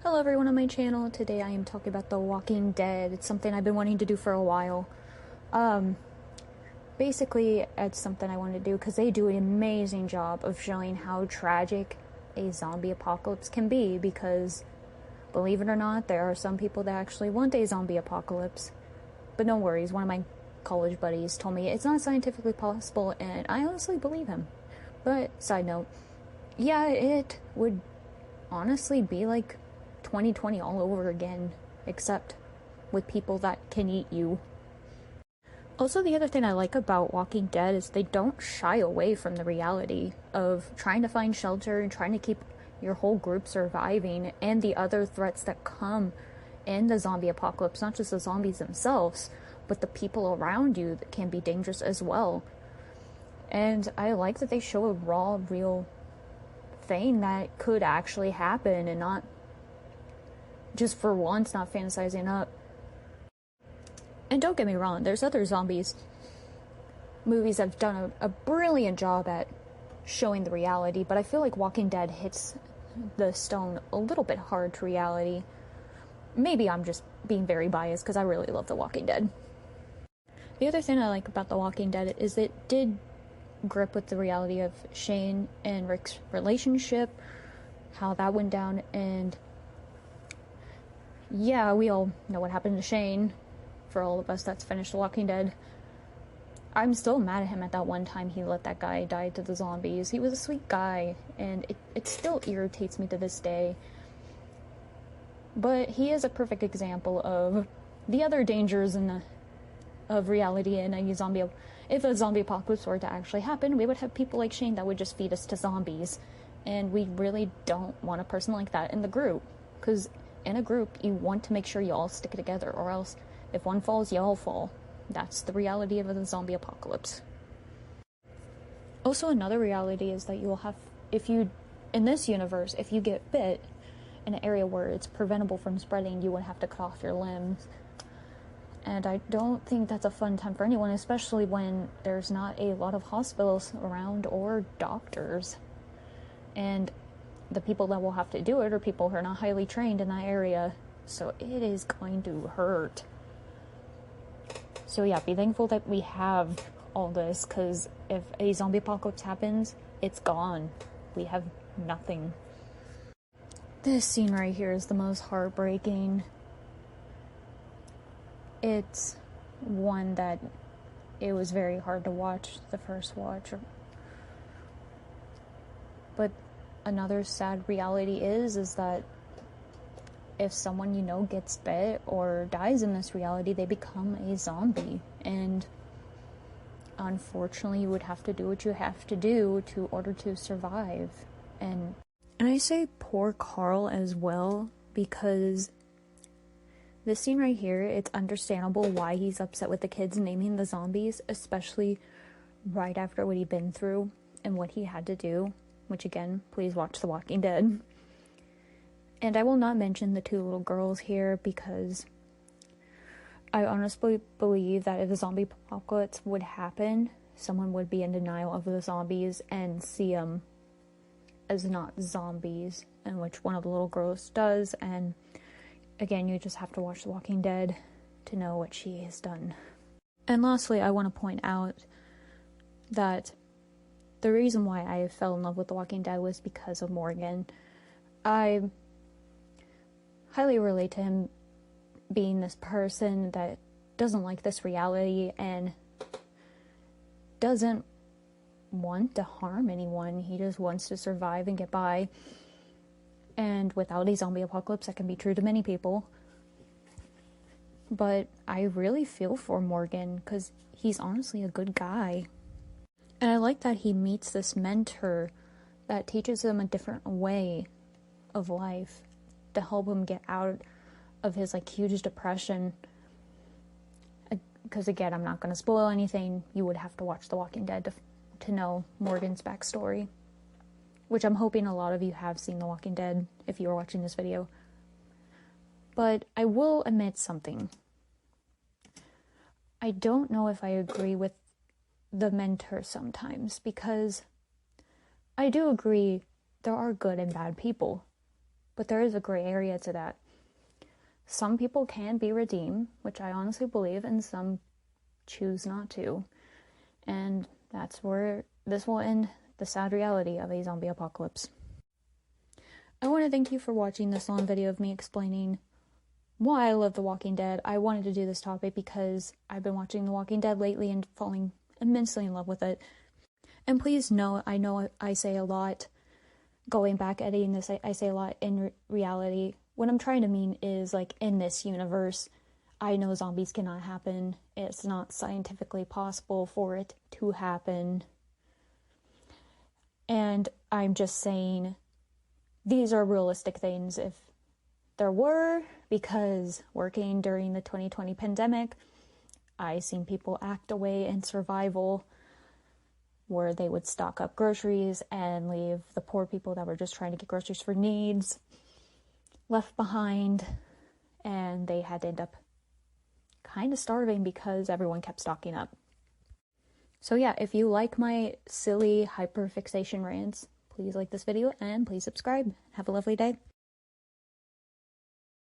Hello everyone on my channel. Today I am talking about The Walking Dead. It's something I've been wanting to do for a while. Um, Basically, it's something I want to do because they do an amazing job of showing how tragic a zombie apocalypse can be, because, believe it or not, there are some people that actually want a zombie apocalypse. But no worries, one of my college buddies told me it's not scientifically possible, and I honestly believe him. But, side note, yeah, it would honestly be like 2020 all over again, except with people that can eat you. Also, the other thing I like about Walking Dead is they don't shy away from the reality of trying to find shelter and trying to keep your whole group surviving, and the other threats that come in the zombie apocalypse, not just the zombies themselves, but the people around you that can be dangerous as well. And I like that they show a raw, real thing that could actually happen, and not just for once not fantasizing up. And don't get me wrong, there's other zombies movies that have done a brilliant job at showing the reality, but I feel like Walking Dead hits the stone a little bit hard to reality. Maybe I'm just being very biased because I really love The Walking Dead. The other thing I like about The Walking Dead is it did grip with the reality of Shane and Rick's relationship, how that went down, and yeah, we all know what happened to Shane. For all of us that's finished The Walking Dead, I'm still mad at him at that one time he let that guy die to the zombies. He was a sweet guy, and it still irritates me to this day. But he is a perfect example of the other dangers of reality in a zombie. If a zombie apocalypse were to actually happen, we would have people like Shane that would just feed us to zombies. And we really don't want a person like that in the group. Because in a group, you want to make sure you all stick together, or else if one falls, you all fall. That's the reality of the zombie apocalypse. Also, another reality is that you will have, in this universe, if you get bit in an area where it's preventable from spreading, you would have to cut off your limbs. And I don't think that's a fun time for anyone, especially when there's not a lot of hospitals around or doctors. And the people that will have to do it are people who are not highly trained in that area. So it is going to hurt. So yeah, be thankful that we have all this, because if a zombie apocalypse happens, it's gone. We have nothing. This scene right here is the most heartbreaking. It's one that it was very hard to watch the first watch. But another sad reality is that if someone you know gets bit or dies in this reality, they become a zombie. And unfortunately, you would have to do what you have to do to order to survive. And I say poor Carl as well, because this scene right here, it's understandable why he's upset with the kids naming the zombies, especially right after what he'd been through and what he had to do. Which, again, please watch The Walking Dead. And I will not mention the two little girls here, because I honestly believe that if a zombie apocalypse would happen, someone would be in denial of the zombies and see them as not zombies, in which one of the little girls does. And again, you just have to watch The Walking Dead to know what she has done. And lastly, I want to point out that the reason why I fell in love with The Walking Dead was because of Morgan. I highly relate to him being this person that doesn't like this reality and doesn't want to harm anyone. He just wants to survive and get by. And without a zombie apocalypse, that can be true to many people. But I really feel for Morgan, because he's honestly a good guy. And I like that he meets this mentor that teaches him a different way of life to help him get out of his huge depression. Because again, I'm not going to spoil anything. You would have to watch The Walking Dead to know Morgan's backstory, which I'm hoping a lot of you have seen The Walking Dead if you are watching this video. But I will admit something. I don't know if I agree with the mentor sometimes, because I do agree there are good and bad people. but there is a gray area to that. Some people can be redeemed, which I honestly believe, and some choose not to. And that's where this will end the sad reality of a zombie apocalypse. I want to thank you for watching this long video of me explaining why I love The Walking Dead. I wanted to do this topic because I've been watching The Walking Dead lately and falling immensely in love with it. And please know I say a lot, going back editing this, I say a lot in reality. What I'm trying to mean is, like, in this universe, I know zombies cannot happen. It's not scientifically possible for it to happen. And I'm just saying these are realistic things. If there were, because working during the 2020 pandemic, I seen people act away in survival where they would stock up groceries and leave the poor people that were just trying to get groceries for needs left behind, and they had to end up kind of starving because everyone kept stocking up. So yeah, if you like my silly hyperfixation rants, please like this video and please subscribe. Have a lovely day.